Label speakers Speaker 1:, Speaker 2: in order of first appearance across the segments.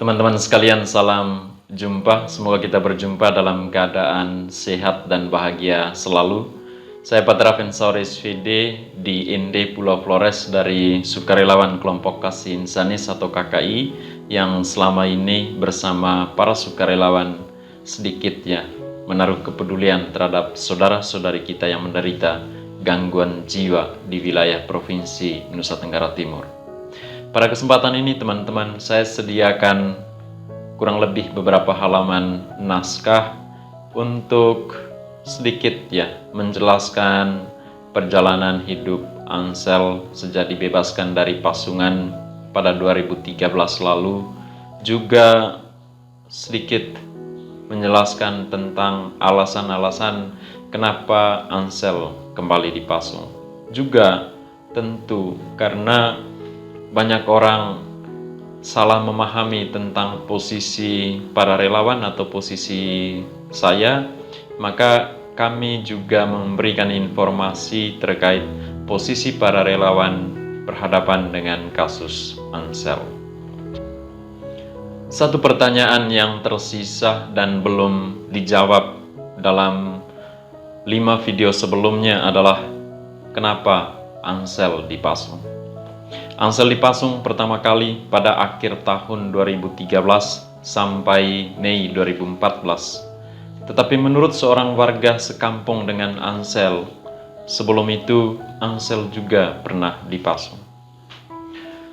Speaker 1: Teman-teman sekalian, salam jumpa. Semoga kita berjumpa dalam keadaan sehat dan bahagia selalu. Saya Patra Vensaurus VD di Ende Pulau Flores dari sukarelawan kelompok kasih insanis atau KKI yang selama ini bersama para sukarelawan sedikit menaruh kepedulian terhadap saudara-saudari kita yang menderita gangguan jiwa di wilayah Provinsi Nusa Tenggara Timur. Pada kesempatan ini teman-teman, saya sediakan kurang lebih beberapa halaman naskah untuk sedikit menjelaskan perjalanan hidup Ansel sejak dibebaskan dari pasungan pada 2013 lalu, juga sedikit menjelaskan tentang alasan-alasan kenapa Ansel kembali dipasung. Juga tentu karena banyak orang salah memahami tentang posisi para relawan atau posisi saya, maka kami juga memberikan informasi terkait posisi para relawan berhadapan dengan kasus Ansel. Satu pertanyaan yang tersisa dan belum dijawab dalam 5 video sebelumnya adalah kenapa Ansel dipasung. Ansel dipasung pertama kali pada akhir tahun 2013 sampai Mei 2014. Tetapi menurut seorang warga sekampung dengan Ansel, sebelum itu Ansel juga pernah dipasung.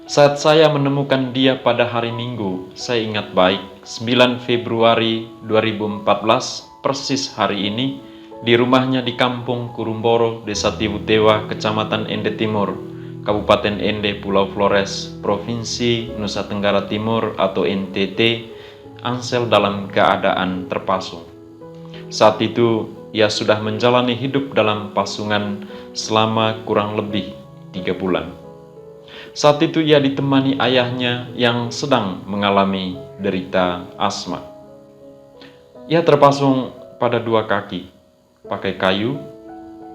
Speaker 1: Saat saya menemukan dia pada hari Minggu, saya ingat baik, 9 Februari 2014, persis hari ini, di rumahnya di Kampung Kurumboro, Desa Tibutewa, Kecamatan Ende Timur, Kabupaten Ende, Pulau Flores, Provinsi Nusa Tenggara Timur atau NTT, Ansel dalam keadaan terpasung. Saat itu, ia sudah menjalani hidup dalam pasungan selama kurang lebih 3 bulan. Saat itu ia ditemani ayahnya yang sedang mengalami derita asma. Ia terpasung pada 2 kaki, pakai kayu,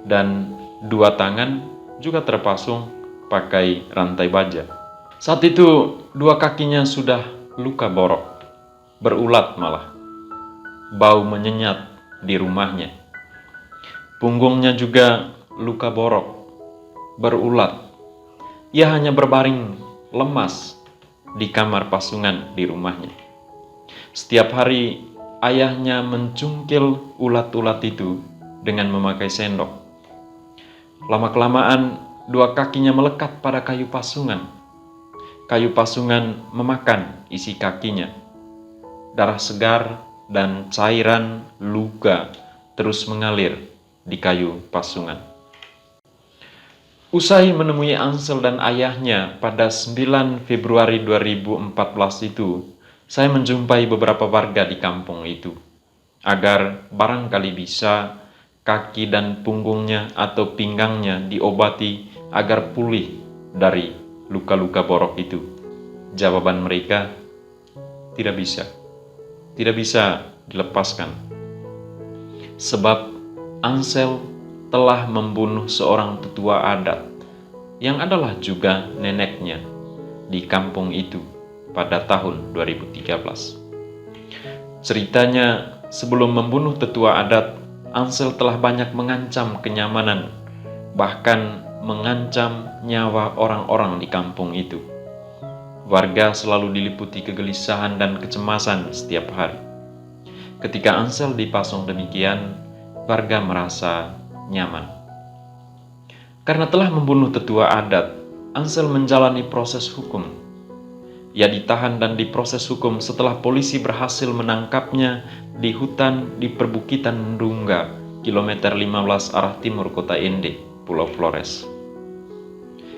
Speaker 1: dan 2 tangan juga terpasung pakai rantai baja. Saat itu 2 kakinya sudah luka borok, berulat malah, bau menyengat di rumahnya. Punggungnya juga luka borok, berulat. Ia hanya berbaring lemas di kamar pasungan di rumahnya. Setiap hari ayahnya mencungkil ulat-ulat itu dengan memakai sendok. Lama-kelamaan 2 kakinya melekat pada kayu pasungan. Kayu pasungan memakan isi kakinya. Darah segar dan cairan luka terus mengalir di kayu pasungan. Usai menemui Ansel dan ayahnya pada 9 Februari 2014 itu, saya menjumpai beberapa warga di kampung itu, agar barangkali bisa kaki dan punggungnya atau pinggangnya diobati agar pulih dari luka-luka borok itu. Jawaban mereka, tidak bisa. Tidak bisa dilepaskan. Sebab Ansel telah membunuh seorang tetua adat yang adalah juga neneknya di kampung itu pada tahun 2013. Ceritanya, sebelum membunuh tetua adat, Ansel telah banyak mengancam kenyamanan, bahkan mengancam nyawa orang-orang di kampung itu. Warga selalu diliputi kegelisahan dan kecemasan setiap hari. Ketika Ansel dipasung demikian, warga merasa nyaman. Karena telah membunuh tetua adat, Ansel menjalani proses hukum. Ia ditahan dan diproses hukum setelah polisi berhasil menangkapnya di hutan di perbukitan Ndungga, kilometer 15 arah timur kota Ende, Pulau Flores.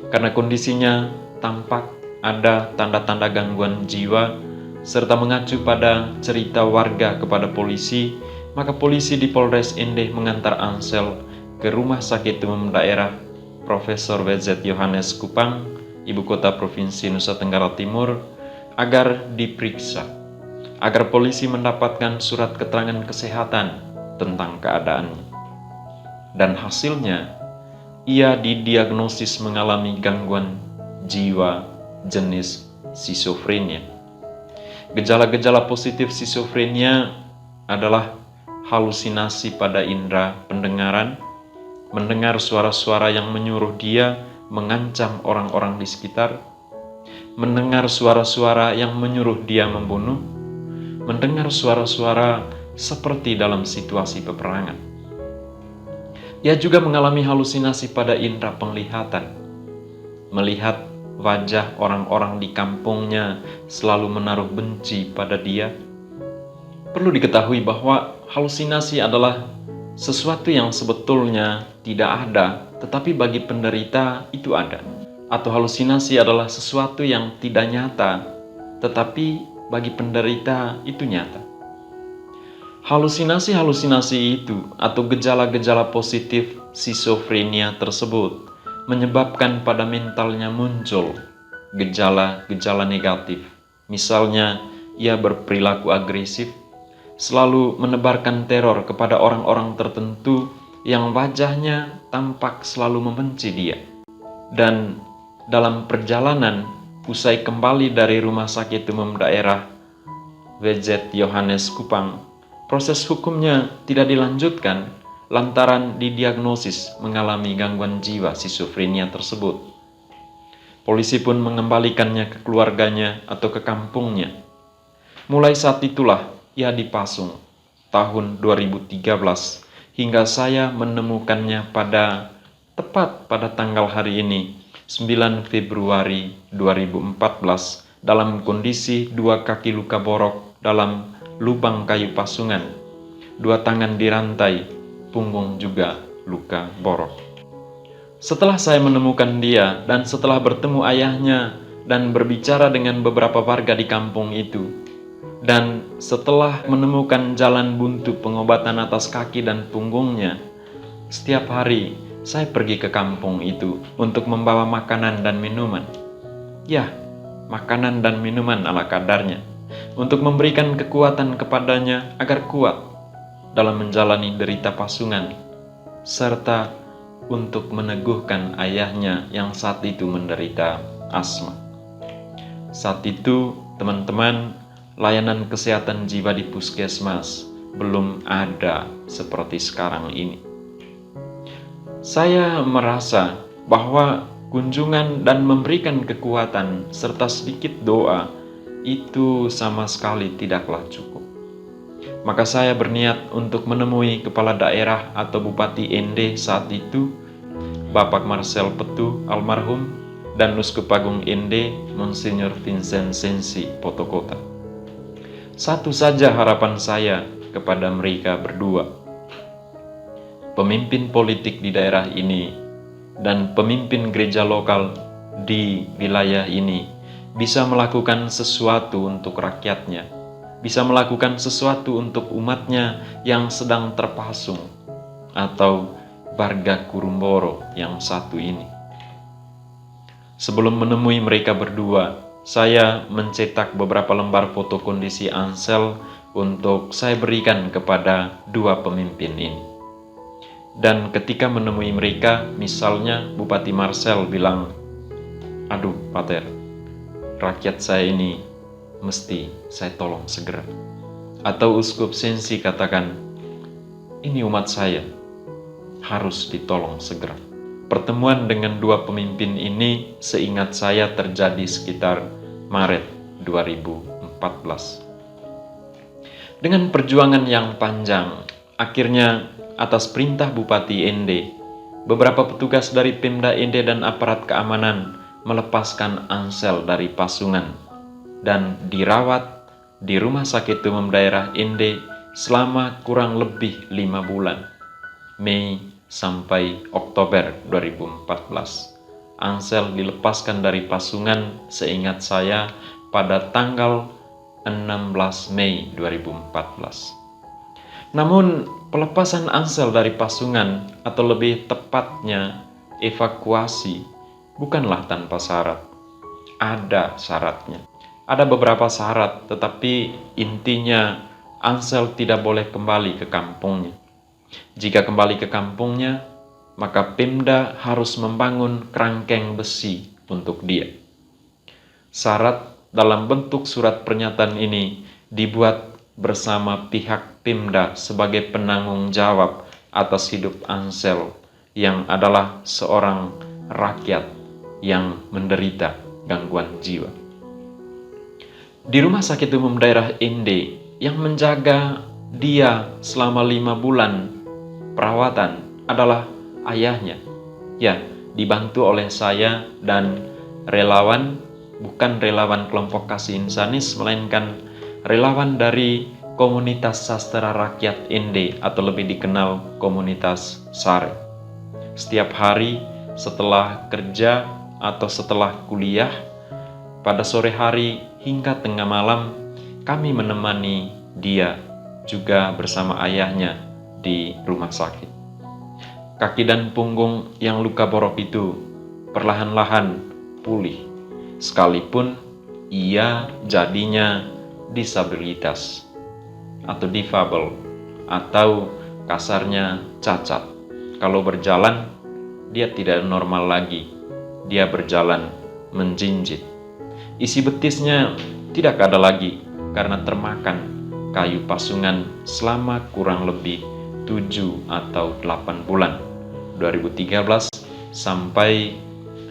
Speaker 1: Karena kondisinya tampak ada tanda-tanda gangguan jiwa, serta mengacu pada cerita warga kepada polisi, maka polisi di Polres Ende mengantar Ansel ke Rumah Sakit Umum Daerah Profesor W.Z. Yohanes Kupang, Ibu Kota Provinsi Nusa Tenggara Timur, agar diperiksa, agar polisi mendapatkan surat keterangan kesehatan tentang keadaannya. Dan hasilnya, ia didiagnosis mengalami gangguan jiwa jenis skizofrenia. Gejala-gejala positif skizofrenia adalah halusinasi pada indera pendengaran, mendengar suara-suara yang menyuruh dia mengancam orang-orang di sekitar, mendengar suara-suara yang menyuruh dia membunuh, mendengar suara-suara seperti dalam situasi peperangan. Ia juga mengalami halusinasi pada indera penglihatan, melihat wajah orang-orang di kampungnya selalu menaruh benci pada dia. Perlu diketahui bahwa halusinasi adalah sesuatu yang sebetulnya tidak ada, tetapi bagi penderita itu ada. Atau halusinasi adalah sesuatu yang tidak nyata, tetapi bagi penderita itu nyata. Halusinasi-halusinasi itu atau gejala-gejala positif skizofrenia tersebut menyebabkan pada mentalnya muncul gejala-gejala negatif. Misalnya, ia berperilaku agresif, selalu menebarkan teror kepada orang-orang tertentu yang wajahnya tampak selalu membenci dia. Dan dalam perjalanan, usai kembali dari Rumah Sakit Umum Daerah WZ Yohanes Kupang, proses hukumnya tidak dilanjutkan lantaran didiagnosis mengalami gangguan jiwa skizofrenia tersebut. Polisi pun mengembalikannya ke keluarganya atau ke kampungnya. Mulai saat itulah ia dipasung tahun 2013 hingga saya menemukannya tepat pada tanggal hari ini, 9 Februari 2014, dalam kondisi 2 kaki luka borok dalam lubang kayu pasungan, 2 tangan dirantai, punggung juga luka borok. Setelah saya menemukan dia dan setelah bertemu ayahnya dan berbicara dengan beberapa warga di kampung itu, dan setelah menemukan jalan buntu pengobatan atas kaki dan punggungnya, setiap hari saya pergi ke kampung itu untuk membawa makanan dan minuman. Ya, makanan dan minuman ala kadarnya, untuk memberikan kekuatan kepadanya agar kuat dalam menjalani derita pasungan, serta untuk meneguhkan ayahnya yang saat itu menderita asma. Saat itu, teman-teman, layanan kesehatan jiwa di puskesmas belum ada seperti sekarang ini. Saya merasa bahwa kunjungan dan memberikan kekuatan serta sedikit doa itu sama sekali tidaklah cukup. Maka saya berniat untuk menemui kepala daerah atau Bupati Ende saat itu, Bapak Marcel Petu almarhum, dan Uskup Agung Ende, Monsignor Vincent Sensi Potokota. Satu saja harapan saya kepada mereka berdua, pemimpin politik di daerah ini dan pemimpin gereja lokal di wilayah ini bisa melakukan sesuatu untuk rakyatnya, bisa melakukan sesuatu untuk umatnya yang sedang terpasung atau warga Kurumboro yang satu ini. Sebelum menemui mereka berdua, saya mencetak beberapa lembar foto kondisi Ansel untuk saya berikan kepada dua pemimpin ini. Dan ketika menemui mereka, misalnya Bupati Marcel bilang, "Aduh, Pater, rakyat saya ini mesti saya tolong segera." Atau Uskup Sensi katakan, "Ini umat saya, harus ditolong segera." Pertemuan dengan dua pemimpin ini seingat saya terjadi sekitar Maret 2014. Dengan perjuangan yang panjang, akhirnya atas perintah Bupati Ende, beberapa petugas dari Pemda Ende dan aparat keamanan melepaskan Ansel dari pasungan dan dirawat di Rumah Sakit Umum Daerah Ende selama kurang lebih 5 bulan, Mei sampai Oktober 2014. Ansel dilepaskan dari pasungan seingat saya pada tanggal 16 Mei 2014. Namun pelepasan Ansel dari pasungan, atau lebih tepatnya evakuasi, bukanlah tanpa syarat. Ada syaratnya. Ada beberapa syarat, tetapi intinya Ansel tidak boleh kembali ke kampungnya. Jika kembali ke kampungnya, maka Pemda harus membangun kerangkeng besi untuk dia. Syarat dalam bentuk surat pernyataan ini dibuat bersama pihak Pemda sebagai penanggung jawab atas hidup Ansel yang adalah seorang rakyat yang menderita gangguan jiwa. Di Rumah Sakit Umum Daerah Ende yang menjaga dia selama 5 bulan perawatan adalah ayahnya. Ya, dibantu oleh saya dan relawan, bukan relawan kelompok kasih insanis, melainkan relawan dari komunitas sastra rakyat Ende atau lebih dikenal komunitas SARE. Setiap hari setelah kerja atau setelah kuliah, pada sore hari hingga tengah malam, kami menemani dia juga bersama ayahnya di rumah sakit. Kaki dan punggung yang luka borok itu perlahan-lahan pulih, sekalipun ia jadinya disabilitas atau difabel atau kasarnya cacat. Kalau berjalan, dia tidak normal lagi, dia berjalan menjinjit. Isi betisnya tidak ada lagi karena termakan kayu pasungan selama kurang lebih 7 atau 8 bulan, 2013 sampai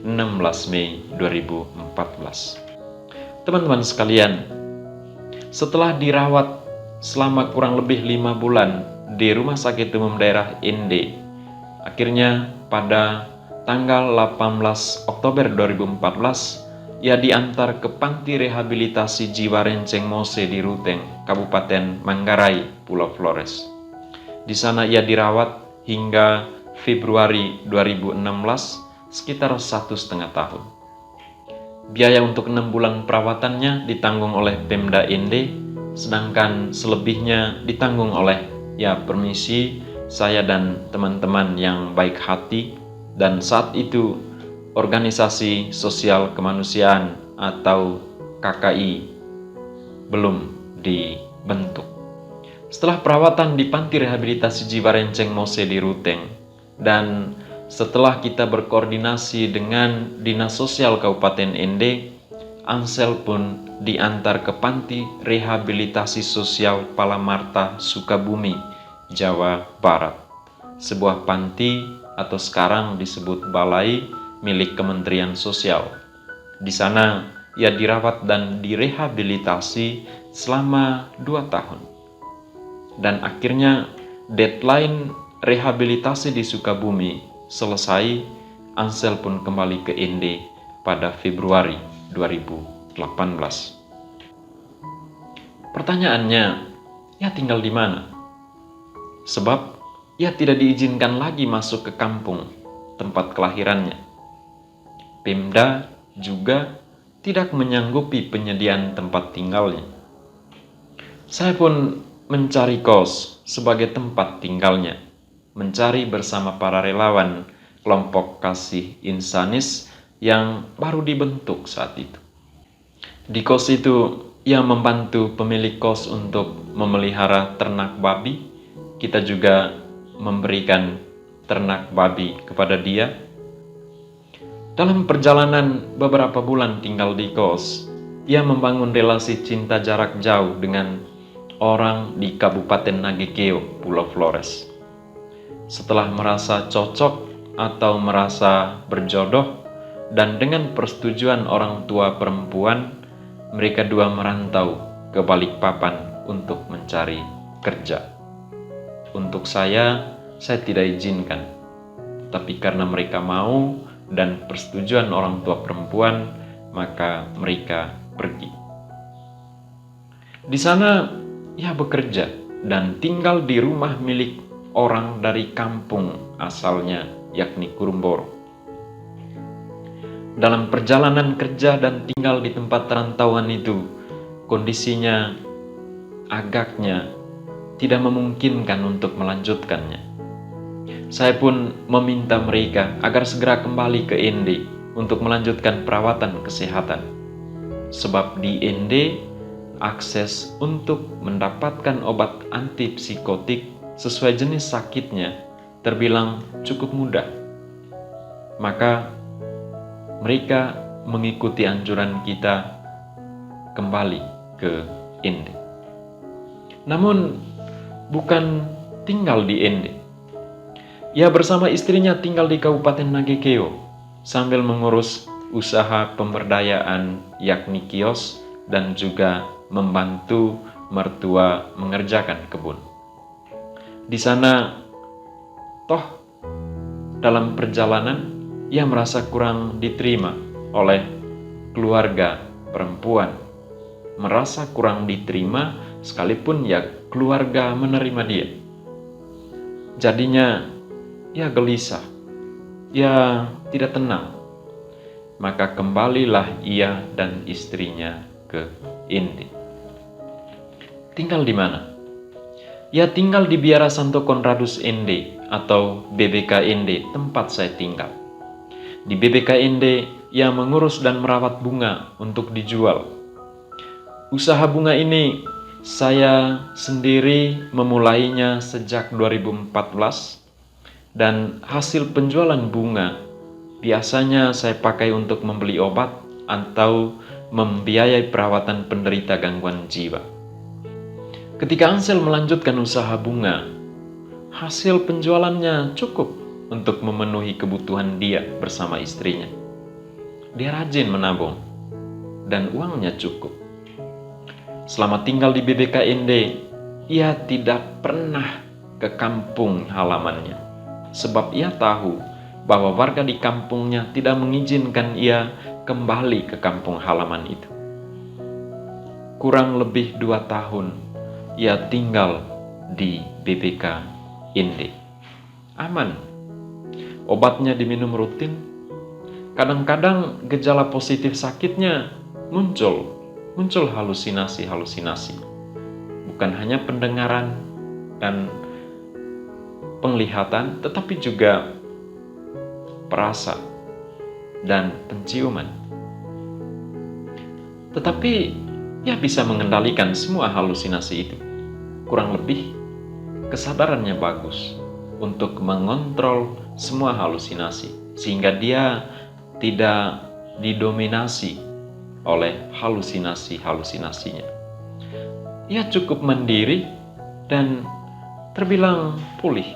Speaker 1: 16 Mei 2014. Teman-teman sekalian, setelah dirawat selama kurang lebih 5 bulan di Rumah Sakit Umum Daerah Ende, akhirnya pada tanggal 18 Oktober 2014, ia diantar ke Panti Rehabilitasi Jiwa Renceng Mose di Ruteng, Kabupaten Manggarai, Pulau Flores. Di sana ia dirawat hingga Februari 2016, sekitar 1,5 tahun. Biaya untuk 6 bulan perawatannya ditanggung oleh Pemda Ende, sedangkan selebihnya ditanggung oleh, permisi, saya dan teman-teman yang baik hati, dan saat itu Organisasi Sosial Kemanusiaan atau KKI belum dibentuk. Setelah perawatan di Panti Rehabilitasi Jiwa Renceng Mose di Ruteng, dan setelah kita berkoordinasi dengan Dinas Sosial Kabupaten Ende, Ansel pun diantar ke Panti Rehabilitasi Sosial Palamarta, Sukabumi, Jawa Barat. Sebuah panti atau sekarang disebut balai milik Kementerian Sosial. Di sana ia dirawat dan direhabilitasi selama 2 tahun. Dan akhirnya deadline rehabilitasi di Sukabumi selesai, Ansel pun kembali ke Ende pada Februari 2018. Pertanyaannya, ia tinggal di mana? Sebab ia tidak diizinkan lagi masuk ke kampung tempat kelahirannya. Pemda juga tidak menyanggupi penyediaan tempat tinggalnya. Saya pun mencari kos sebagai tempat tinggalnya, mencari bersama para relawan kelompok kasih insanis yang baru dibentuk saat itu. Di kos itu, ia membantu pemilik kos untuk memelihara ternak babi. Kita juga memberikan ternak babi kepada dia. Dalam perjalanan beberapa bulan tinggal di kos, ia membangun relasi cinta jarak jauh dengan orang di Kabupaten Nagekeo, Pulau Flores. Setelah merasa cocok atau merasa berjodoh, dan dengan persetujuan orang tua perempuan, mereka dua merantau ke Balikpapan untuk mencari kerja. Untuk saya tidak izinkan, tapi karena mereka mau dan persetujuan orang tua perempuan, maka mereka pergi. Di sana ia bekerja dan tinggal di rumah milik orang dari kampung asalnya, yakni Kurumboro. Dalam perjalanan kerja dan tinggal di tempat rantauan itu, kondisinya agaknya tidak memungkinkan untuk melanjutkannya. Saya pun meminta mereka agar segera kembali ke Ende untuk melanjutkan perawatan kesehatan. Sebab di Ende, akses untuk mendapatkan obat antipsikotik sesuai jenis sakitnya terbilang cukup mudah. Maka mereka mengikuti anjuran kita kembali ke Ende. Namun bukan tinggal di Ende. Ia bersama istrinya tinggal di Kabupaten Nagekeo sambil mengurus usaha pemberdayaan yakni kios dan juga membantu mertua mengerjakan kebun. Di sana toh dalam perjalanan ia merasa kurang diterima oleh keluarga perempuan, merasa kurang diterima sekalipun ya keluarga menerima dia. Jadinya ia gelisah, ia tidak tenang. Maka kembalilah ia dan istrinya ke Ende. Tinggal di mana? Ia tinggal di Biara Santo Conradus Ende atau BBK Ende, tempat saya tinggal. Di BBK Ende, ia mengurus dan merawat bunga untuk dijual. Usaha bunga ini saya sendiri memulainya sejak 2014 dan hasil penjualan bunga biasanya saya pakai untuk membeli obat atau membiayai perawatan penderita gangguan jiwa. Ketika Ansel melanjutkan usaha bunga, hasil penjualannya cukup untuk memenuhi kebutuhan dia bersama istrinya. Dia rajin menabung dan uangnya cukup. Selama tinggal di BBK Ende, ia tidak pernah ke kampung halamannya, sebab ia tahu bahwa warga di kampungnya tidak mengizinkan ia kembali ke kampung halaman itu. Kurang lebih 2 tahun ia tinggal di BBK Ende. Aman, obatnya diminum rutin. Kadang-kadang gejala positif sakitnya muncul halusinasi-halusinasi. Bukan hanya pendengaran dan penglihatan, tetapi juga perasa dan penciuman. Tetapi ia bisa mengendalikan semua halusinasi itu. Kurang lebih kesadarannya bagus untuk mengontrol semua halusinasi, sehingga dia tidak didominasi oleh halusinasi-halusinasinya. Ia cukup mandiri dan terbilang pulih.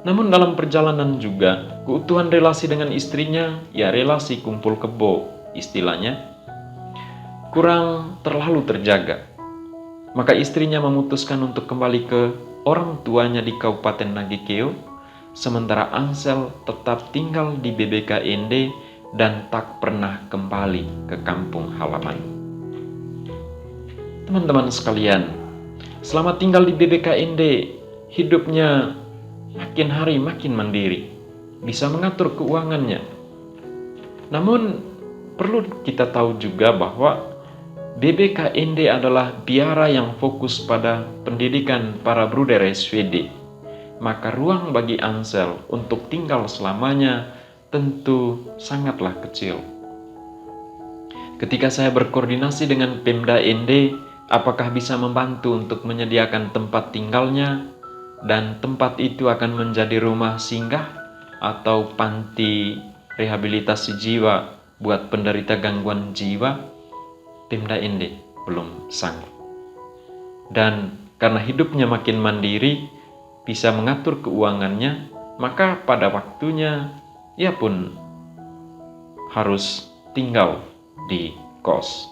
Speaker 1: Namun dalam perjalanan juga, keutuhan relasi dengan istrinya, ya relasi kumpul kebo istilahnya, kurang terlalu terjaga. Maka istrinya memutuskan untuk kembali ke orang tuanya di Kabupaten Nagekeo, sementara Ansel tetap tinggal di BBK Ende dan tak pernah kembali ke kampung halaman. Teman-teman sekalian, selama tinggal di BBK Ende, hidupnya makin hari makin mandiri, bisa mengatur keuangannya. Namun perlu kita tahu juga bahwa BBK Ende adalah biara yang fokus pada pendidikan para bruder SVD. Maka ruang bagi Ansel untuk tinggal selamanya tentu sangatlah kecil. Ketika saya berkoordinasi dengan Pemda Ende, apakah bisa membantu untuk menyediakan tempat tinggalnya, dan tempat itu akan menjadi rumah singgah atau panti rehabilitasi jiwa buat penderita gangguan jiwa, Pemda Ende belum sanggup. Dan karena hidupnya makin mandiri, bisa mengatur keuangannya, maka pada waktunya ia pun harus tinggal di kos.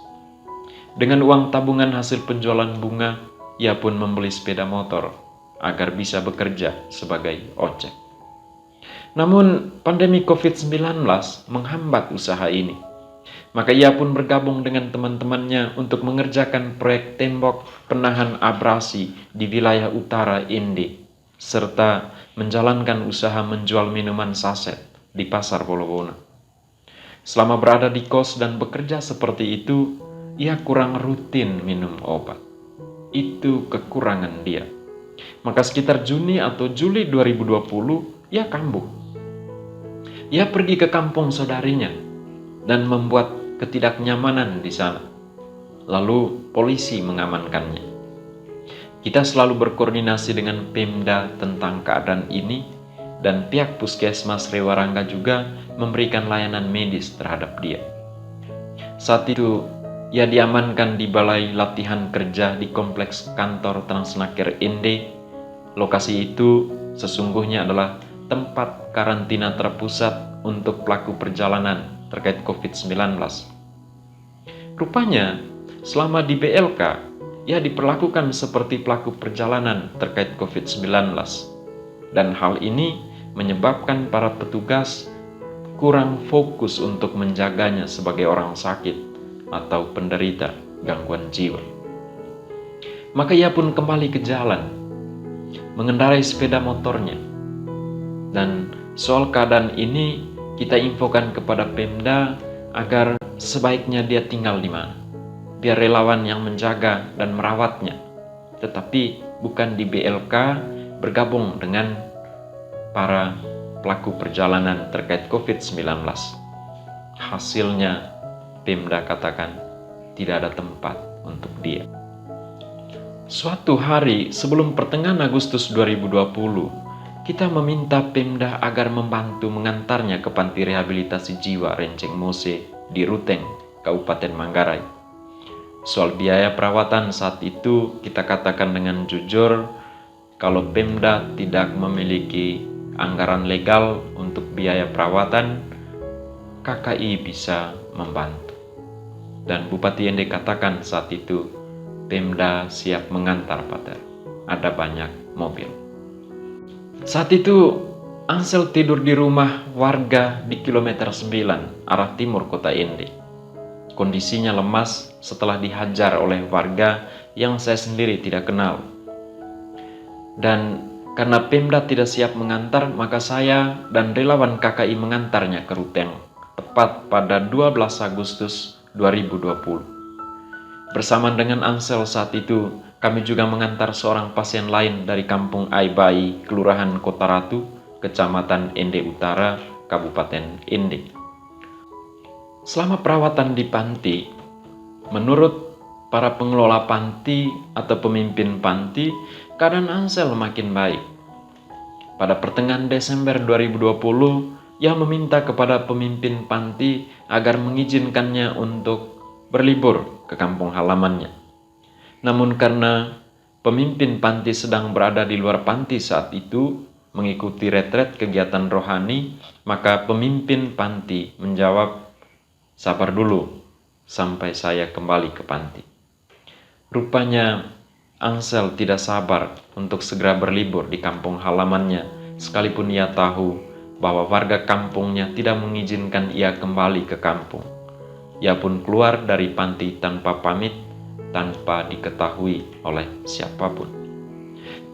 Speaker 1: Dengan uang tabungan hasil penjualan bunga, ia pun membeli sepeda motor agar bisa bekerja sebagai ojek. Namun pandemi COVID-19 menghambat usaha ini. Maka ia pun bergabung dengan teman-temannya untuk mengerjakan proyek tembok penahan abrasi di wilayah utara Ende, serta menjalankan usaha menjual minuman saset di pasar Bolowona. Selama berada di kos dan bekerja seperti itu, ia kurang rutin minum obat. Itu kekurangan dia. Maka sekitar Juni atau Juli 2020, ia kambuh. Ia pergi ke kampung saudarinya dan membuat ketidaknyamanan di sana. Lalu polisi mengamankannya. Kita selalu berkoordinasi dengan Pemda tentang keadaan ini, dan pihak Puskesmas Rewarangga juga memberikan layanan medis terhadap dia. Saat itu Ia diamankan di balai latihan kerja di kompleks kantor Transnaker Ende. Lokasi itu sesungguhnya adalah tempat karantina terpusat untuk pelaku perjalanan terkait COVID-19. Rupanya, selama di BLK, ia diperlakukan seperti pelaku perjalanan terkait COVID-19. Dan hal ini menyebabkan para petugas kurang fokus untuk menjaganya sebagai orang sakit atau penderita gangguan jiwa. Maka ia pun kembali ke jalan, mengendarai sepeda motornya. Dan soal keadaan ini kita infokan kepada Pemda agar sebaiknya dia tinggal di mana. Biar relawan yang menjaga dan merawatnya, tetapi bukan di BLK bergabung dengan para pelaku perjalanan terkait COVID-19. Hasilnya, Pemda katakan tidak ada tempat untuk dia. Suatu hari sebelum pertengahan Agustus 2020, kita meminta Pemda agar membantu mengantarnya ke Panti Rehabilitasi Jiwa Renceng Mose di Ruteng, Kabupaten Manggarai. Soal biaya perawatan saat itu kita katakan dengan jujur, kalau Pemda tidak memiliki anggaran legal untuk biaya perawatan, KKI bisa membantu. Dan Bupati Ende katakan saat itu, Pemda siap mengantar, Pater. Ada banyak mobil. Saat itu, Ansel tidur di rumah warga di kilometer 9, arah timur kota Ende. Kondisinya lemas setelah dihajar oleh warga yang saya sendiri tidak kenal. Dan karena Pemda tidak siap mengantar, maka saya dan relawan KKI mengantarnya ke Ruteng, tepat pada 12 Agustus 2020. Bersamaan dengan Ansel saat itu, kami juga mengantar seorang pasien lain dari Kampung Aibai, Kelurahan Kota Ratu, Kecamatan Ende Utara, Kabupaten Ende. Selama perawatan di panti, menurut para pengelola panti atau pemimpin panti, keadaan Ansel makin baik. Pada pertengahan Desember 2020, ia meminta kepada pemimpin panti agar mengizinkannya untuk berlibur ke kampung halamannya. Namun karena pemimpin panti sedang berada di luar panti saat itu, mengikuti retret kegiatan rohani, maka pemimpin panti menjawab, "Sabar dulu sampai saya kembali ke panti." Rupanya Ansel tidak sabar untuk segera berlibur di kampung halamannya, sekalipun ia tahu bahwa warga kampungnya tidak mengizinkan ia kembali ke kampung. Ia pun keluar dari panti tanpa pamit, tanpa diketahui oleh siapapun.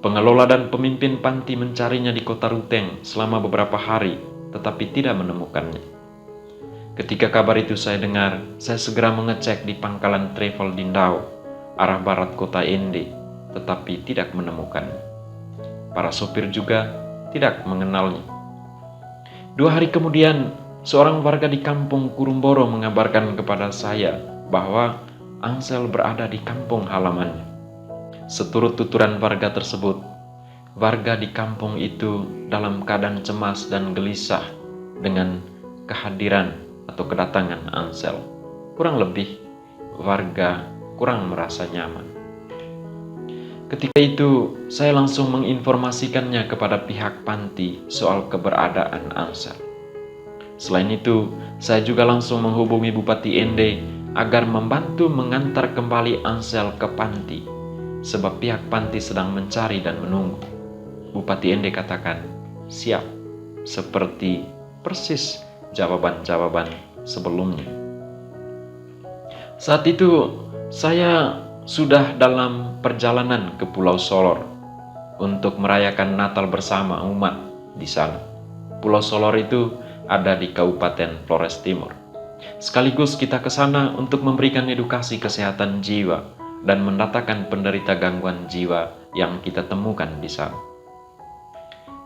Speaker 1: Pengelola dan pemimpin panti mencarinya di kota Ruteng selama beberapa hari, tetapi tidak menemukannya. Ketika kabar itu saya dengar, saya segera mengecek di pangkalan travel Dindau, arah barat kota Ende, tetapi tidak menemukannya. Para sopir juga tidak mengenalnya. 2 hari kemudian, seorang warga di kampung Kurumboro mengabarkan kepada saya bahwa Ansel berada di kampung halamannya. Seturut tuturan warga tersebut, warga di kampung itu dalam keadaan cemas dan gelisah dengan kehadiran atau kedatangan Ansel. Kurang lebih, warga kurang merasa nyaman. Ketika itu, saya langsung menginformasikannya kepada pihak panti soal keberadaan Ansel. Selain itu, saya juga langsung menghubungi Bupati Ende agar membantu mengantar kembali Ansel ke panti, sebab pihak panti sedang mencari dan menunggu. Bupati Ende katakan, siap, seperti persis jawaban-jawaban sebelumnya. Saat itu, saya sudah dalam perjalanan ke Pulau Solor untuk merayakan Natal bersama umat di sana. Pulau Solor itu ada di Kabupaten Flores Timur. Sekaligus kita ke sana untuk memberikan edukasi kesehatan jiwa dan mendatangkan penderita gangguan jiwa yang kita temukan di sana.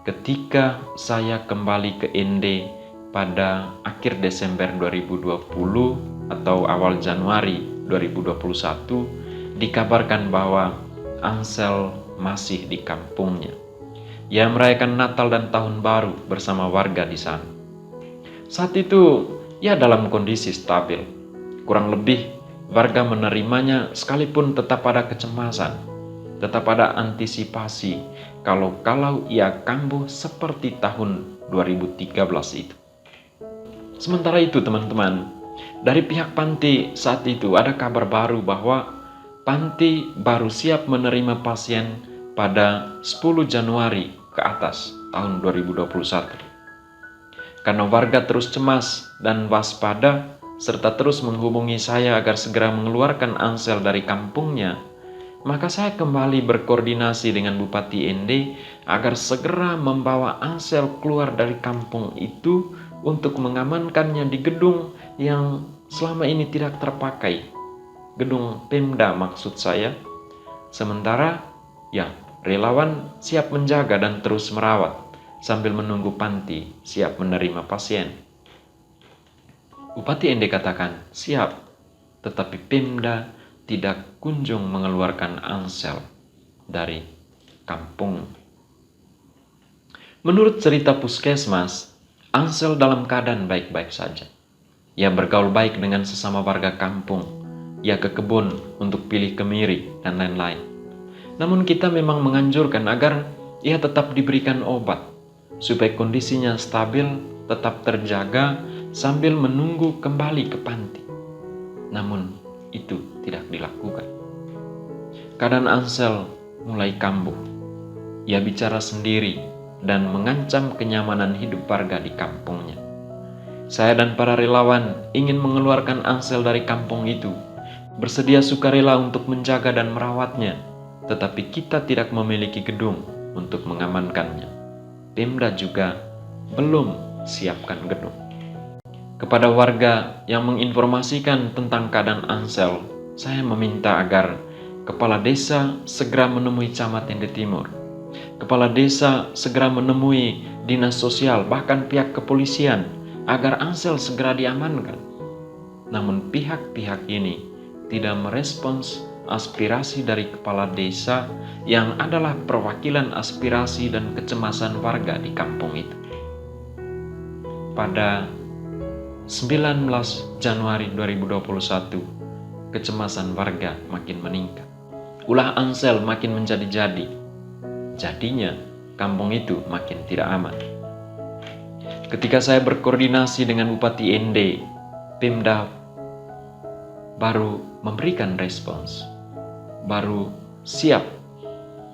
Speaker 1: Ketika saya kembali ke Ende pada akhir Desember 2020 atau awal Januari 2021, dikabarkan bahwa Ansel masih di kampungnya. Ia merayakan Natal dan Tahun Baru bersama warga di sana. Saat itu, ia dalam kondisi stabil. Kurang lebih, warga menerimanya sekalipun tetap ada kecemasan, tetap ada antisipasi kalau ia kambuh seperti tahun 2013 itu. Sementara itu teman-teman, dari pihak panti saat itu ada kabar baru bahwa panti baru siap menerima pasien pada 10 Januari ke atas tahun 2021. Karena warga terus cemas dan waspada serta terus menghubungi saya agar segera mengeluarkan Ansel dari kampungnya, maka saya kembali berkoordinasi dengan Bupati ND agar segera membawa Ansel keluar dari kampung itu untuk mengamankannya di gedung yang selama ini tidak terpakai. Gedung Pemda maksud saya. Sementara relawan siap menjaga dan terus merawat sambil menunggu panti siap menerima pasien. Bupati ND katakan siap, tetapi Pemda tidak kunjung mengeluarkan Ansel dari kampung. Menurut cerita puskesmas, Ansel dalam keadaan baik-baik saja. Ia bergaul baik dengan sesama warga kampung. Ia ke kebun untuk pilih kemiri dan lain-lain. Namun kita memang menganjurkan agar ia tetap diberikan obat supaya kondisinya stabil, tetap terjaga sambil menunggu kembali ke panti. Namun itu tidak dilakukan. Keadaan Ansel mulai kambuh. Ia bicara sendiri dan mengancam kenyamanan hidup warga di kampungnya. Saya dan para relawan ingin mengeluarkan Ansel dari kampung itu, bersedia sukarela untuk menjaga dan merawatnya, tetapi kita tidak memiliki gedung untuk mengamankannya. Pemda juga belum siapkan gedung. Kepada warga yang menginformasikan tentang keadaan Ansel, saya meminta agar Kepala Desa segera menemui Camat ND Timur. Kepala Desa segera menemui Dinas Sosial, bahkan pihak kepolisian, agar Ansel segera diamankan. Namun pihak-pihak ini tidak merespons aspirasi dari Kepala Desa yang adalah perwakilan aspirasi dan kecemasan warga di kampung itu. Pada 19 Januari 2021, kecemasan warga makin meningkat. Ulah Ansel makin menjadi-jadi. Jadinya, kampung itu makin tidak aman. Ketika saya berkoordinasi dengan Bupati ND, Pemda baru memberikan respons, baru siap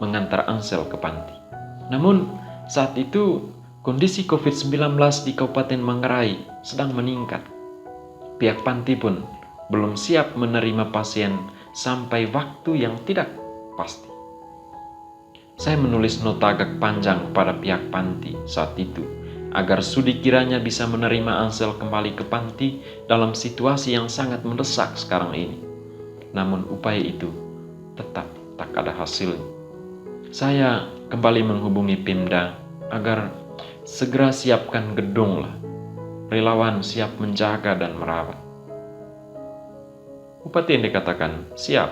Speaker 1: mengantar Ansel ke panti. Namun, saat itu kondisi COVID-19 di Kabupaten Manggarai sedang meningkat. Pihak panti pun belum siap menerima pasien sampai waktu yang tidak pasti. Saya menulis nota agak panjang kepada pihak panti saat itu, agar sudi kiranya bisa menerima Ansel kembali ke panti dalam situasi yang sangat mendesak sekarang ini. Namun upaya itu tetap tak ada hasilnya. Saya kembali menghubungi Pemda agar segera siapkan gedung lah. Relawan siap menjaga dan merawat. Bupati ND katakan siap,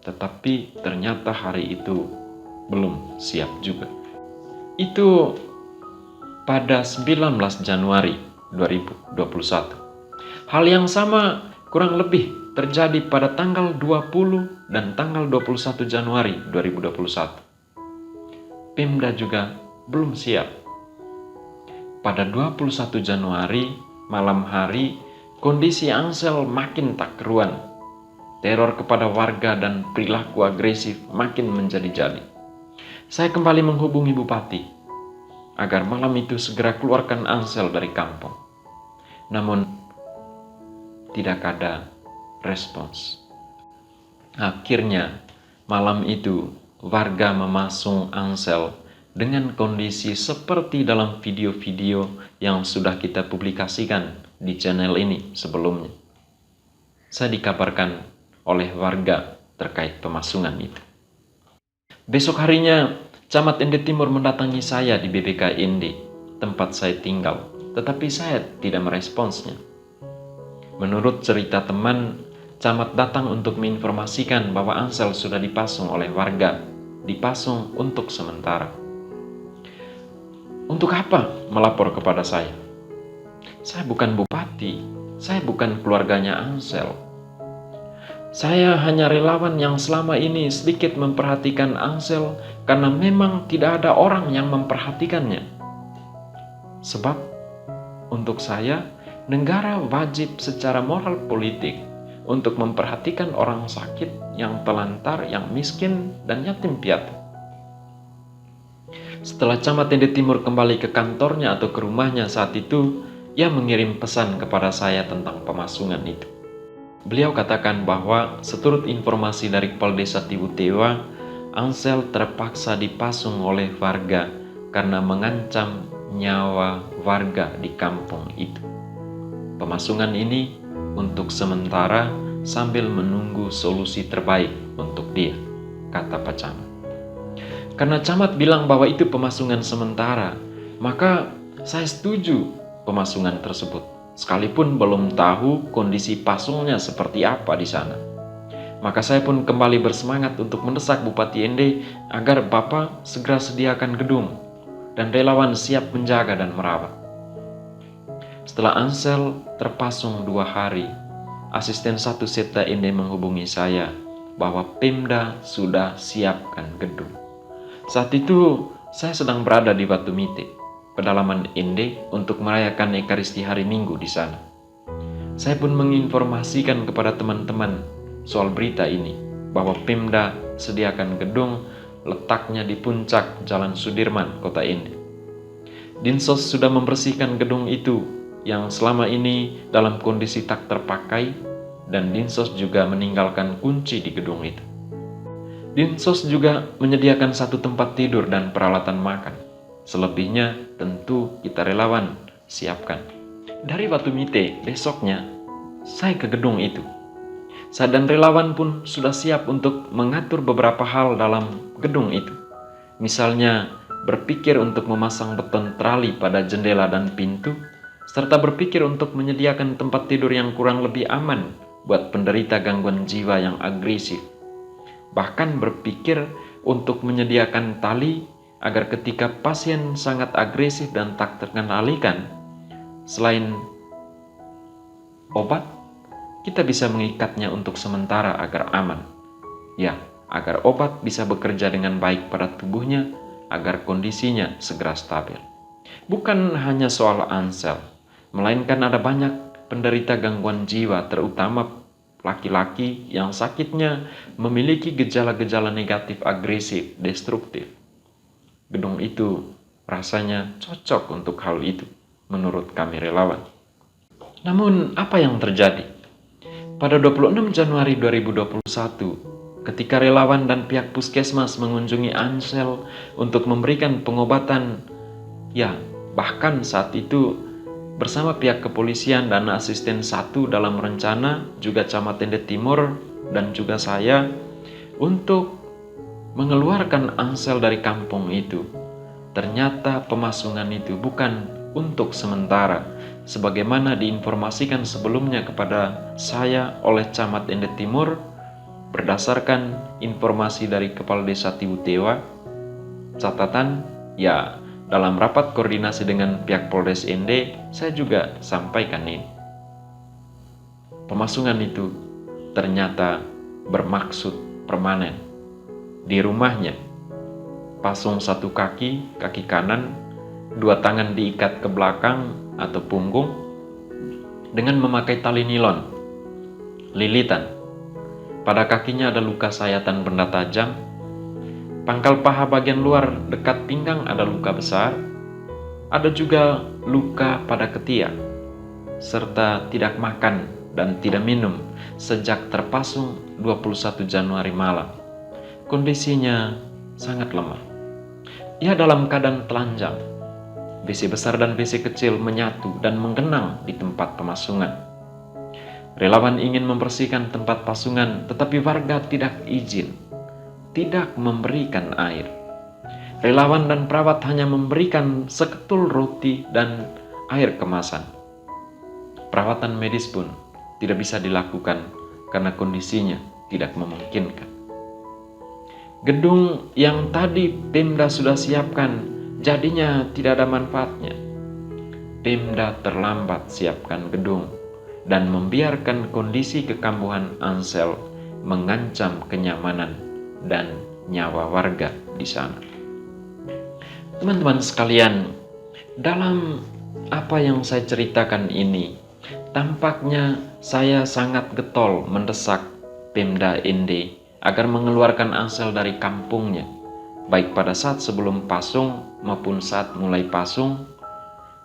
Speaker 1: tetapi ternyata hari itu belum siap juga. Itu pada 19 Januari 2021. Hal yang sama kurang lebih terjadi pada tanggal 20 dan tanggal 21 Januari 2021. Pemda juga belum siap. Pada 21 Januari, malam hari, kondisi Ansel makin tak keruan. Teror kepada warga dan perilaku agresif makin menjadi-jadi. Saya kembali menghubungi Bupati agar malam itu segera keluarkan Ansel dari kampung. Namun, tidak ada respons. Akhirnya, malam itu warga memasung Ansel dengan kondisi seperti dalam video-video yang sudah kita publikasikan di channel ini sebelumnya. Saya dikabarkan oleh warga terkait pemasungan itu. Besok harinya, Camat ND Timur mendatangi saya di BPK ND, tempat saya tinggal, tetapi saya tidak meresponsnya. Menurut cerita teman, Camat datang untuk menginformasikan bahwa Ansel sudah dipasung oleh warga, dipasung untuk sementara. Untuk apa melapor kepada saya? Saya bukan bupati, saya bukan keluarganya Ansel. Saya hanya relawan yang selama ini sedikit memperhatikan Ansel karena memang tidak ada orang yang memperhatikannya. Sebab untuk saya, negara wajib secara moral politik untuk memperhatikan orang sakit, yang telantar, yang miskin, dan yatim piatu. Setelah Camat Ende Timur kembali ke kantornya atau ke rumahnya saat itu, ia mengirim pesan kepada saya tentang pemasungan itu. Beliau katakan bahwa seturut informasi dari Kepala Desa Tibutewa, Ansel terpaksa dipasung oleh warga karena mengancam nyawa warga di kampung itu. Pemasungan ini untuk sementara sambil menunggu solusi terbaik untuk dia, kata Pak Camat. Karena Camat bilang bahwa itu pemasungan sementara, maka saya setuju pemasungan tersebut, sekalipun belum tahu kondisi pasungnya seperti apa di sana. Maka saya pun kembali bersemangat untuk mendesak Bupati Ende agar Bapak segera sediakan gedung dan relawan siap menjaga dan merawat. Setelah Ansel terpasung 2 hari, asisten 1 Setda Ende menghubungi saya bahwa Pemda sudah siapkan gedung. Saat itu saya sedang berada di Batu Mite, pedalaman Ende, untuk merayakan Ekaristi hari Minggu di sana. Saya pun menginformasikan kepada teman-teman soal berita ini, bahwa Pemda sediakan gedung letaknya di puncak Jalan Sudirman, Kota Ende. Dinsos sudah membersihkan gedung itu yang selama ini dalam kondisi tak terpakai, dan Dinsos juga meninggalkan kunci di gedung itu. Dinsos juga menyediakan 1 tempat tidur dan peralatan makan. Selebihnya tentu kita relawan siapkan. Dari Batu Mite besoknya saya ke gedung itu. Saya dan relawan pun sudah siap untuk mengatur beberapa hal dalam gedung itu. Misalnya berpikir untuk memasang beton trali pada jendela dan pintu, serta berpikir untuk menyediakan tempat tidur yang kurang lebih aman buat penderita gangguan jiwa yang agresif. Bahkan berpikir untuk menyediakan tali agar ketika pasien sangat agresif dan tak terkendalikan, selain obat, kita bisa mengikatnya untuk sementara agar aman. Ya, agar obat bisa bekerja dengan baik pada tubuhnya, agar kondisinya segera stabil. Bukan hanya soal Ansel, melainkan ada banyak penderita gangguan jiwa, terutama laki-laki yang sakitnya memiliki gejala-gejala negatif, agresif, destruktif. Gedung itu rasanya cocok untuk hal itu, menurut kami relawan. Namun apa yang terjadi? Pada 26 Januari 2021, ketika relawan dan pihak puskesmas mengunjungi Ansel untuk memberikan pengobatan, ya bahkan saat itu bersama pihak kepolisian dan asisten 1 dalam rencana, juga Camat Ende Timur dan juga saya, untuk mengeluarkan Ansel dari kampung itu. Ternyata pemasungan itu bukan untuk sementara, sebagaimana diinformasikan sebelumnya kepada saya oleh Camat Ende Timur berdasarkan informasi dari Kepala Desa Tibutewa. Catatan, ya, dalam rapat koordinasi dengan pihak Polres Ende, saya juga sampaikan ini. Pemasungan itu ternyata bermaksud permanen. Di rumahnya, pasung 1 kaki kanan, 2 tangan diikat ke belakang atau punggung dengan memakai tali nilon, lilitan. Pada kakinya ada luka sayatan benda tajam. Pangkal paha bagian luar dekat pinggang ada luka besar. Ada juga luka pada ketiak, serta tidak makan dan tidak minum sejak terpasung 21 Januari malam. Kondisinya sangat lemah. Ia dalam keadaan telanjang. WC besar dan WC kecil menyatu dan menggenang di tempat pemasungan. Relawan ingin membersihkan tempat pasungan, tetapi warga tidak izin, tidak memberikan air. Relawan dan perawat hanya memberikan seketul roti dan air kemasan. Perawatan medis pun tidak bisa dilakukan karena kondisinya tidak memungkinkan. Gedung yang tadi Pemda sudah siapkan jadinya tidak ada manfaatnya. Pemda terlambat siapkan gedung dan membiarkan kondisi kekambuhan Ansel mengancam kenyamanan dan nyawa warga di sana. Teman-teman sekalian, dalam apa yang saya ceritakan ini, tampaknya saya sangat getol mendesak Pemda ND agar mengeluarkan Ansel dari kampungnya, baik pada saat sebelum pasung maupun saat mulai pasung.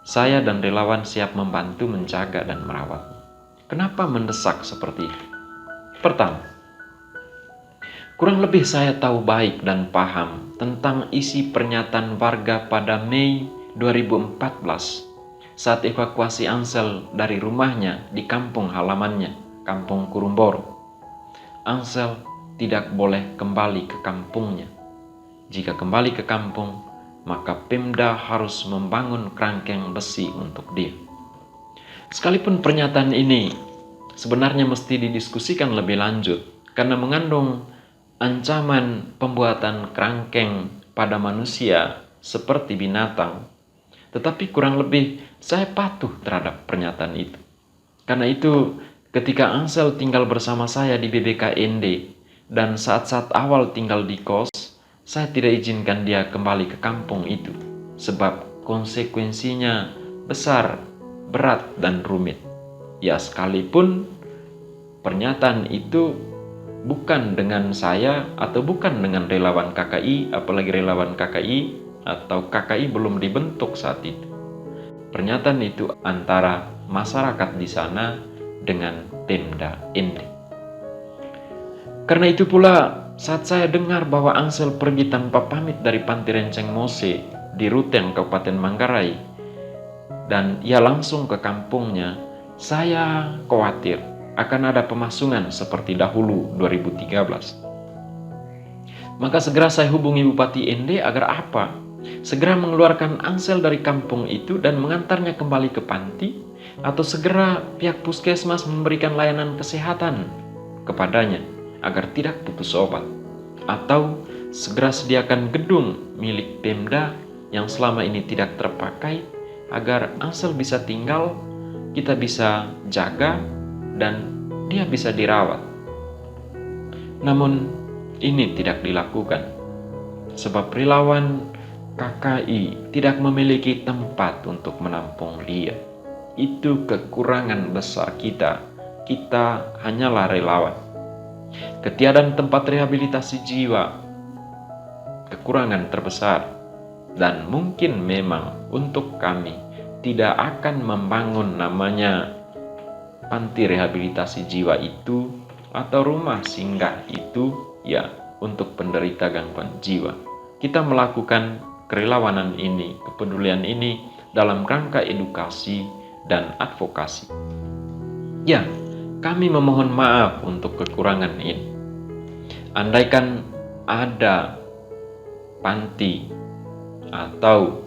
Speaker 1: Saya dan relawan siap membantu menjaga dan merawatnya. Kenapa mendesak seperti itu? Pertama, kurang lebih saya tahu baik dan paham tentang isi pernyataan warga pada Mei 2014 saat evakuasi Ansel dari rumahnya di kampung halamannya, Kampung Kurumboro. Ansel tidak boleh kembali ke kampungnya. Jika kembali ke kampung, maka Pemda harus membangun kerangkeng besi untuk dia. Sekalipun pernyataan ini sebenarnya mesti didiskusikan lebih lanjut karena mengandung ancaman pembuatan kerangkeng pada manusia seperti binatang, tetapi kurang lebih saya patuh terhadap pernyataan itu. Karena itu, ketika Ansel tinggal bersama saya di BBKND dan saat-saat awal tinggal di kos, saya tidak izinkan dia kembali ke kampung itu, sebab konsekuensinya besar, berat, dan rumit. Ya, sekalipun pernyataan itu bukan dengan saya atau bukan dengan relawan KKI, apalagi relawan KKI atau KKI belum dibentuk saat itu. Pernyataan itu antara masyarakat di sana dengan Pemda ND. Karena itu pula, saat saya dengar bahwa Ansel pergi tanpa pamit dari Panti Renceng Mose di Ruteng, Kabupaten Manggarai, dan ia langsung ke kampungnya, saya khawatir akan ada pemasungan seperti dahulu 2013. Maka segera saya hubungi Bupati ND agar apa? Segera mengeluarkan Ansel dari kampung itu dan mengantarnya kembali ke panti, atau segera pihak puskesmas memberikan layanan kesehatan kepadanya agar tidak putus obat, atau segera sediakan gedung milik Pemda yang selama ini tidak terpakai agar Ansel bisa tinggal, kita bisa jaga, dan dia bisa dirawat. Namun ini tidak dilakukan sebab relawan KKI tidak memiliki tempat untuk menampung dia. Itu kekurangan besar kita. Kita hanyalah relawan. Ketiadaan tempat rehabilitasi jiwa, kekurangan terbesar, dan mungkin memang untuk kami tidak akan membangun namanya panti rehabilitasi jiwa itu atau rumah singgah itu ya untuk penderita gangguan jiwa. Kita melakukan kerelawanan ini, kepedulian ini dalam rangka edukasi dan advokasi. Ya, kami memohon maaf untuk kekurangan ini. Andaikan ada panti atau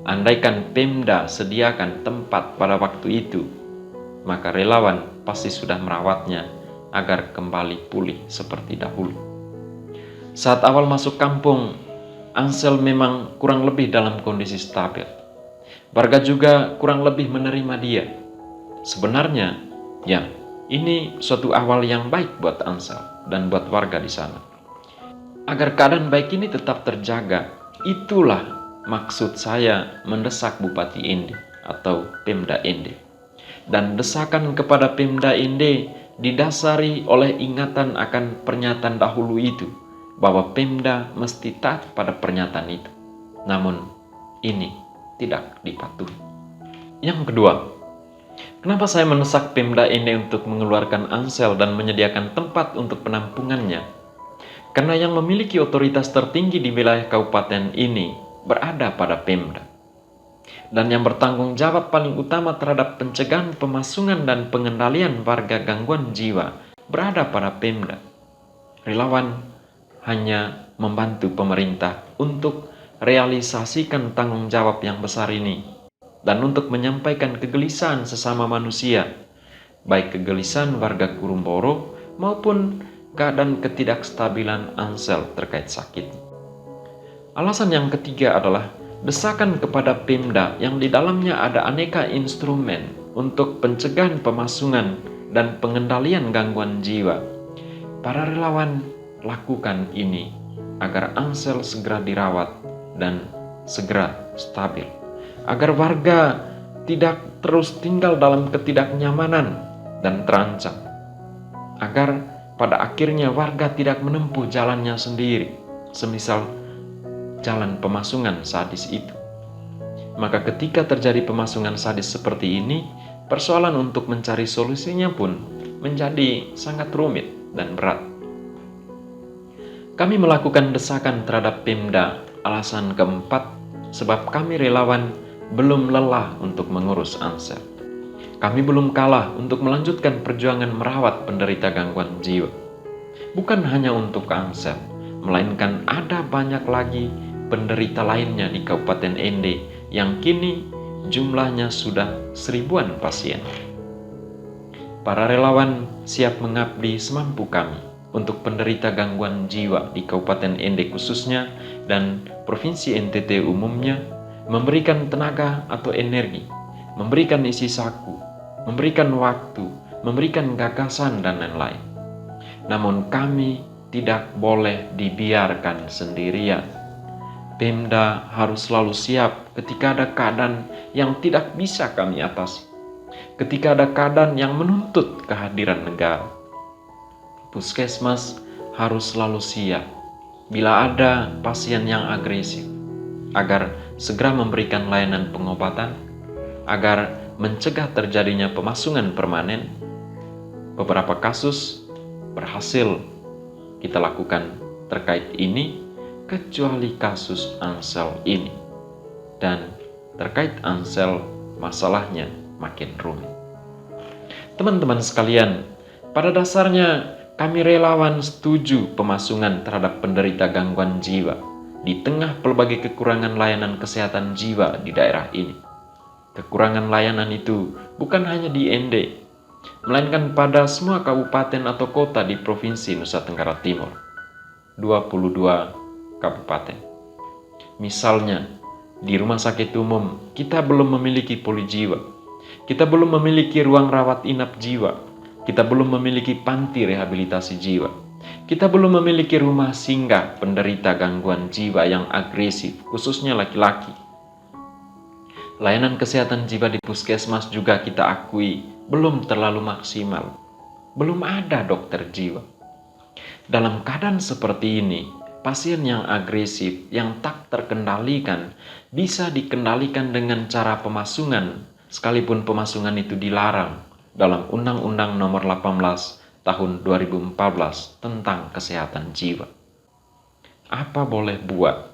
Speaker 1: andaikan Pemda sediakan tempat pada waktu itu, maka relawan pasti sudah merawatnya agar kembali pulih seperti dahulu. Saat awal masuk kampung, Ansel memang kurang lebih dalam kondisi stabil. Warga juga kurang lebih menerima dia. Sebenarnya, ya, ini suatu awal yang baik buat Ansel dan buat warga di sana. Agar keadaan baik ini tetap terjaga, itulah maksud saya mendesak Bupati ND atau Pemda ND. Dan desakan kepada Pemda ND didasari oleh ingatan akan pernyataan dahulu itu, bahwa Pemda mesti taat pada pernyataan itu. Namun, ini tidak dipatuhi. Yang kedua, kenapa saya mendesak Pemda ND untuk mengeluarkan Ansel dan menyediakan tempat untuk penampungannya? Karena yang memiliki otoritas tertinggi di wilayah kabupaten ini berada pada Pemda. Dan yang bertanggung jawab paling utama terhadap pencegahan pemasungan dan pengendalian warga gangguan jiwa berada pada Pemda. Relawan hanya membantu pemerintah untuk realisasikan tanggung jawab yang besar ini dan untuk menyampaikan kegelisahan sesama manusia, baik kegelisahan warga Kurumboro maupun keadaan ketidakstabilan Ansel terkait sakit. Alasan yang ketiga adalah desakan kepada Pemda yang di dalamnya ada aneka instrumen untuk pencegahan pemasungan dan pengendalian gangguan jiwa. Para relawan lakukan ini agar Ansel segera dirawat dan segera stabil, agar warga tidak terus tinggal dalam ketidaknyamanan dan terancam, agar pada akhirnya warga tidak menempuh jalannya sendiri, semisal jalan pemasungan sadis itu. Maka ketika terjadi pemasungan sadis seperti ini, persoalan untuk mencari solusinya pun menjadi sangat rumit dan berat. Kami melakukan desakan terhadap Pemda. Alasan keempat, sebab kami relawan belum lelah untuk mengurus Ansel. Kami belum kalah untuk melanjutkan perjuangan merawat penderita gangguan jiwa. Bukan hanya untuk Ansel, melainkan ada banyak lagi penderita lainnya di Kabupaten Ende yang kini jumlahnya sudah 1000-an pasien. Para relawan siap mengabdi semampu kami untuk penderita gangguan jiwa di Kabupaten Ende khususnya dan Provinsi NTT umumnya, memberikan tenaga atau energi, memberikan isi saku, memberikan waktu, memberikan gagasan dan lain-lain. Namun kami tidak boleh dibiarkan sendirian. Pemda harus selalu siap ketika ada keadaan yang tidak bisa kami atasi, ketika ada keadaan yang menuntut kehadiran negara. Puskesmas harus selalu siap bila ada pasien yang agresif, agar segera memberikan layanan pengobatan, agar mencegah terjadinya pemasungan permanen. Beberapa kasus berhasil kita lakukan terkait ini, kecuali kasus Ansel ini. Dan terkait Ansel, masalahnya makin rumit. Teman-teman sekalian, pada dasarnya kami relawan setuju pemasungan terhadap penderita gangguan jiwa di tengah pelbagai kekurangan layanan kesehatan jiwa di daerah ini. Kekurangan layanan itu bukan hanya di Ende, melainkan pada semua kabupaten atau kota di Provinsi Nusa Tenggara Timur. 22 kabupaten. Misalnya, di rumah sakit umum kita belum memiliki poli jiwa. Kita belum memiliki ruang rawat inap jiwa. Kita belum memiliki panti rehabilitasi jiwa. Kita belum memiliki rumah singgah penderita gangguan jiwa yang agresif, khususnya laki-laki. Layanan kesehatan jiwa di puskesmas juga kita akui belum terlalu maksimal. Belum ada dokter jiwa. Dalam keadaan seperti ini, pasien yang agresif, yang tak terkendalikan, bisa dikendalikan dengan cara pemasungan, sekalipun pemasungan itu dilarang dalam Undang-Undang Nomor 18 Tahun 2014 tentang Kesehatan Jiwa. Apa boleh buat,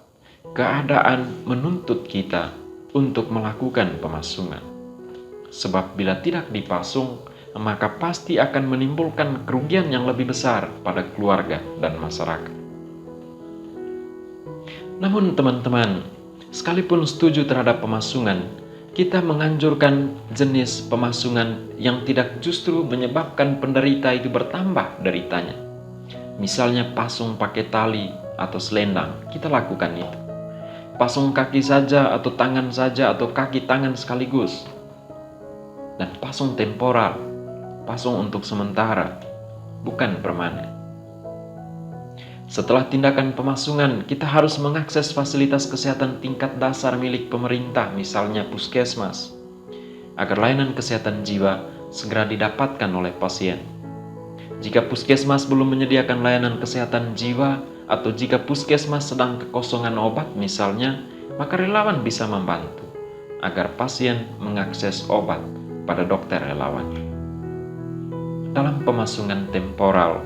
Speaker 1: keadaan menuntut kita untuk melakukan pemasungan. Sebab bila tidak dipasung, maka pasti akan menimbulkan kerugian yang lebih besar pada keluarga dan masyarakat. Namun teman-teman, sekalipun setuju terhadap pemasungan, kita menganjurkan jenis pemasungan yang tidak justru menyebabkan penderita itu bertambah deritanya. Misalnya pasung pakai tali atau selendang, kita lakukan itu. Pasung kaki saja atau tangan saja atau kaki tangan sekaligus. Dan pasung temporal, pasung untuk sementara, bukan permanen. Setelah tindakan pemasungan, kita harus mengakses fasilitas kesehatan tingkat dasar milik pemerintah, misalnya puskesmas, agar layanan kesehatan jiwa segera didapatkan oleh pasien. Jika puskesmas belum menyediakan layanan kesehatan jiwa, atau jika puskesmas sedang kekosongan obat misalnya, maka relawan bisa membantu agar pasien mengakses obat pada dokter relawan. Dalam pemasungan temporal,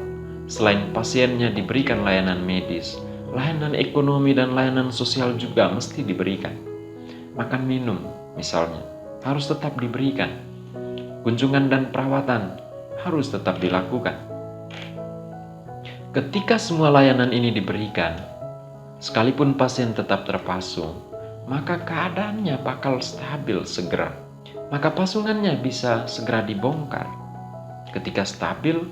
Speaker 1: selain pasiennya diberikan layanan medis, layanan ekonomi dan layanan sosial juga mesti diberikan. Makan minum misalnya harus tetap diberikan. Kunjungan dan perawatan harus tetap dilakukan. Ketika semua layanan ini diberikan, sekalipun pasien tetap terpasung, maka keadaannya bakal stabil segera. Maka pasungannya bisa segera dibongkar. Ketika stabil,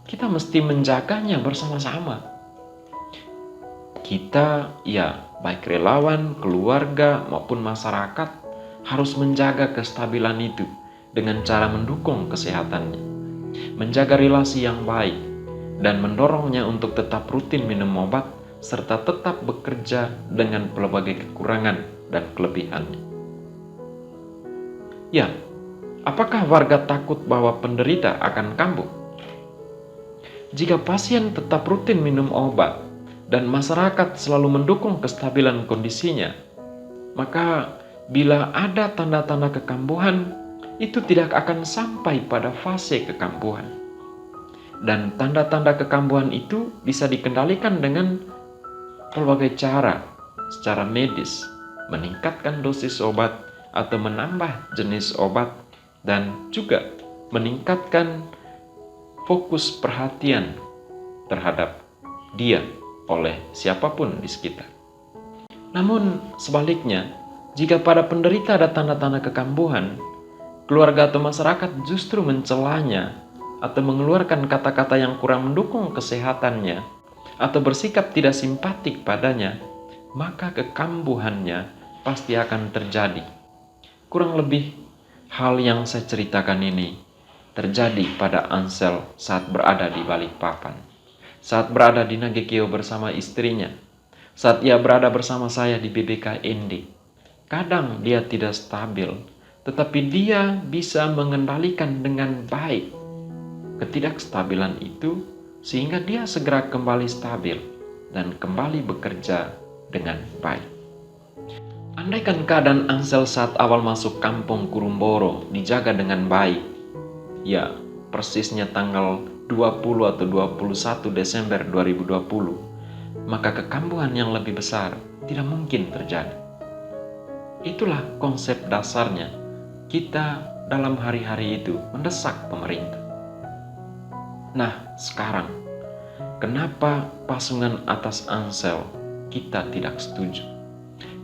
Speaker 1: kita mesti menjaganya bersama-sama. Kita, ya baik relawan, keluarga maupun masyarakat, harus menjaga kestabilan itu dengan cara mendukung kesehatannya, menjaga relasi yang baik, dan mendorongnya untuk tetap rutin minum obat serta tetap bekerja dengan pelbagai kekurangan dan kelebihannya. Ya, apakah warga takut bahwa penderita akan kambuh? Jika pasien tetap rutin minum obat dan masyarakat selalu mendukung kestabilan kondisinya, maka bila ada tanda-tanda kekambuhan, itu tidak akan sampai pada fase kekambuhan. Dan tanda-tanda kekambuhan itu bisa dikendalikan dengan berbagai cara, secara medis, meningkatkan dosis obat atau menambah jenis obat, dan juga meningkatkan fokus perhatian terhadap dia oleh siapapun di sekitar. Namun sebaliknya, jika pada penderita ada tanda-tanda kekambuhan, keluarga atau masyarakat justru mencelanya atau mengeluarkan kata-kata yang kurang mendukung kesehatannya atau bersikap tidak simpatik padanya, maka kekambuhannya pasti akan terjadi. Kurang lebih hal yang saya ceritakan ini terjadi pada Ansel saat berada di Balikpapan, saat berada di Nagekeo bersama istrinya, saat ia berada bersama saya di BBKND. Kadang dia tidak stabil, tetapi dia bisa mengendalikan dengan baik ketidakstabilan itu sehingga dia segera kembali stabil dan kembali bekerja dengan baik. Andaikan keadaan Ansel saat awal masuk kampung Kurumboro dijaga dengan baik, ya persisnya tanggal 20 atau 21 Desember 2020, maka kekambuhan yang lebih besar tidak mungkin terjadi. Itulah konsep dasarnya kita dalam hari-hari itu mendesak pemerintah. Nah, sekarang, kenapa pasungan atas Ansel kita tidak setuju?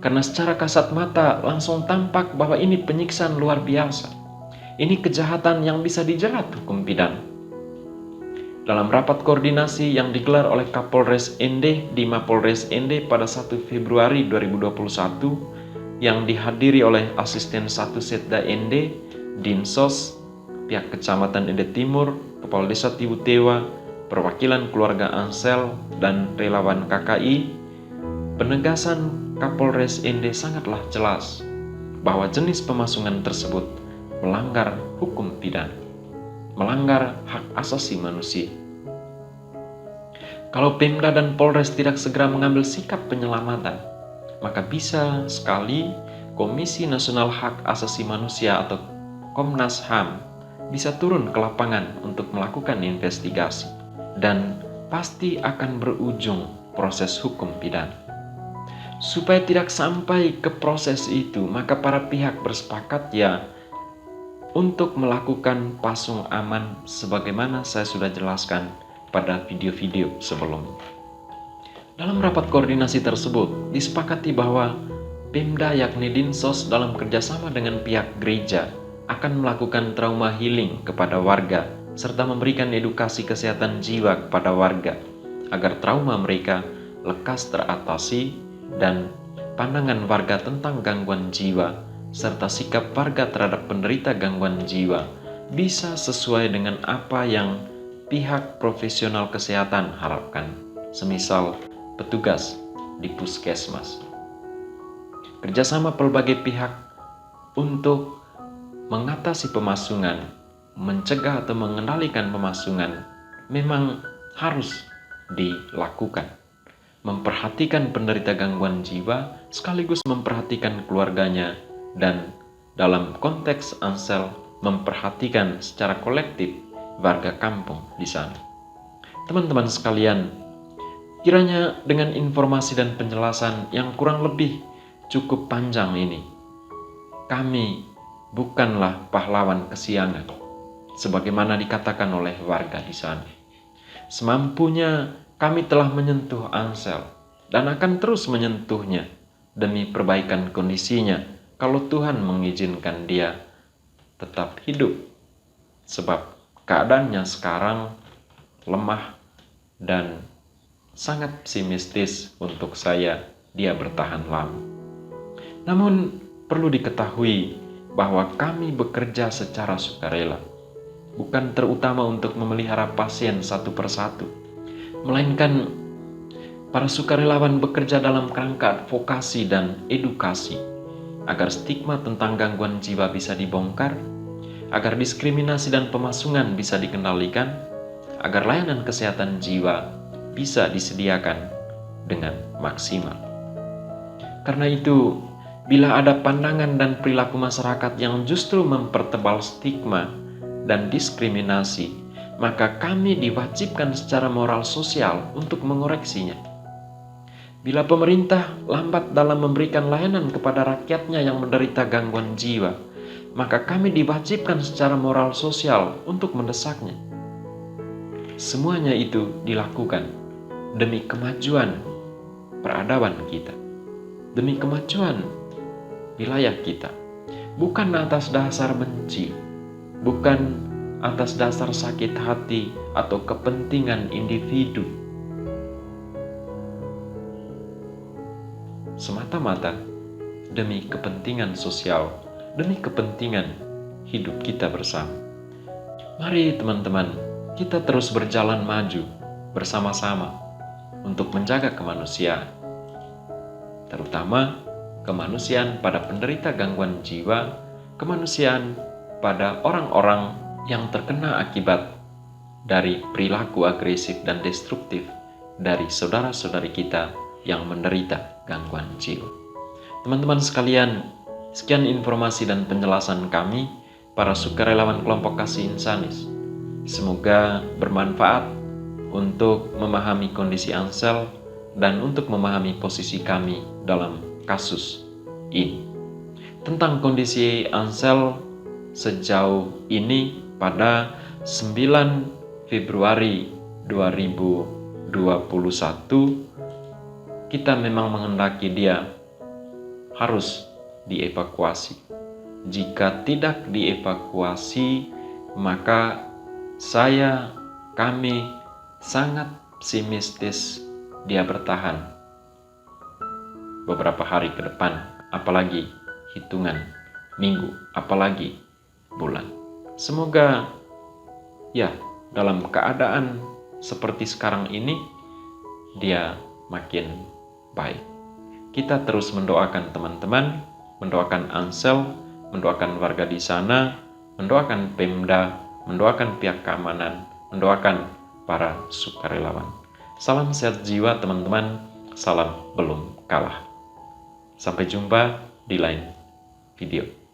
Speaker 1: Karena secara kasat mata langsung tampak bahwa ini penyiksaan luar biasa. Ini kejahatan yang bisa dijerat hukum pidana. Dalam rapat koordinasi yang digelar oleh Kapolres ND di Mapolres ND pada 1 Februari 2021 yang dihadiri oleh Asisten 1 Setda ND, Dinsos, pihak Kecamatan ND Timur, Kepala Desa Tibutewa, perwakilan keluarga Ansel, dan relawan KKI, penegasan Kapolres ND sangatlah jelas bahwa jenis pemasungan tersebut melanggar hukum pidana, melanggar hak asasi manusia. Kalau Pemda dan Polres tidak segera mengambil sikap penyelamatan, maka bisa sekali Komisi Nasional Hak Asasi Manusia atau Komnas HAM bisa turun ke lapangan untuk melakukan investigasi, dan pasti akan berujung proses hukum pidana. Supaya tidak sampai ke proses itu, maka para pihak bersepakat untuk melakukan pasung aman sebagaimana saya sudah jelaskan pada video-video sebelumnya. Dalam rapat koordinasi tersebut disepakati bahwa Pemda yakni Dinsos dalam kerjasama dengan pihak gereja akan melakukan trauma healing kepada warga serta memberikan edukasi kesehatan jiwa kepada warga agar trauma mereka lekas teratasi dan pandangan warga tentang gangguan jiwa serta sikap warga terhadap penderita gangguan jiwa bisa sesuai dengan apa yang pihak profesional kesehatan harapkan, semisal petugas di puskesmas. Kerjasama pelbagai pihak untuk mengatasi pemasungan, mencegah atau mengendalikan pemasungan memang harus dilakukan. Memperhatikan penderita gangguan jiwa sekaligus memperhatikan keluarganya, dan dalam konteks Ansel memperhatikan secara kolektif warga kampung di sana. Teman-teman sekalian, kiranya dengan informasi dan penjelasan yang kurang lebih cukup panjang ini, kami bukanlah pahlawan kesiangan sebagaimana dikatakan oleh warga di sana. Semampunya kami telah menyentuh Ansel dan akan terus menyentuhnya demi perbaikan kondisinya kalau Tuhan mengizinkan dia tetap hidup, sebab keadaannya sekarang lemah dan sangat pesimistis untuk saya dia bertahan lama. Namun perlu diketahui bahwa kami bekerja secara sukarela, bukan terutama untuk memelihara pasien satu persatu, melainkan para sukarelawan bekerja dalam kerangka advokasi dan edukasi agar stigma tentang gangguan jiwa bisa dibongkar, agar diskriminasi dan pemasungan bisa dikendalikan, agar layanan kesehatan jiwa bisa disediakan dengan maksimal. Karena itu, bila ada pandangan dan perilaku masyarakat yang justru mempertebal stigma dan diskriminasi, maka kami diwajibkan secara moral sosial untuk mengoreksinya. Bila pemerintah lambat dalam memberikan layanan kepada rakyatnya yang menderita gangguan jiwa, maka kami diwajibkan secara moral sosial untuk mendesaknya. Semuanya itu dilakukan demi kemajuan peradaban kita, demi kemajuan wilayah kita, bukan atas dasar benci, bukan atas dasar sakit hati atau kepentingan individu, semata-mata demi kepentingan sosial, demi kepentingan hidup kita bersama. Mari teman-teman, kita terus berjalan maju bersama-sama untuk menjaga kemanusiaan, terutama kemanusiaan pada penderita gangguan jiwa, kemanusiaan pada orang-orang yang terkena akibat dari perilaku agresif dan destruktif dari saudara-saudari kita yang menderita gangguan jiwa. Teman-teman sekalian, sekian informasi dan penjelasan kami, para sukarelawan kelompok kasih insanis. Semoga bermanfaat untuk memahami kondisi Ansel dan untuk memahami posisi kami dalam kasus ini. Tentang kondisi Ansel sejauh ini pada 9 Februari 2021, kita memang menghendaki dia harus dievakuasi. Jika tidak dievakuasi, maka kami sangat pesimistis dia bertahan beberapa hari ke depan, apalagi hitungan minggu, apalagi bulan. Semoga dalam keadaan seperti sekarang ini dia makin baik. Kita terus mendoakan teman-teman, mendoakan Ansel, mendoakan warga di sana, mendoakan Pemda, mendoakan pihak keamanan, mendoakan para sukarelawan. Salam sehat jiwa teman-teman, salam belum kalah. Sampai jumpa di lain video.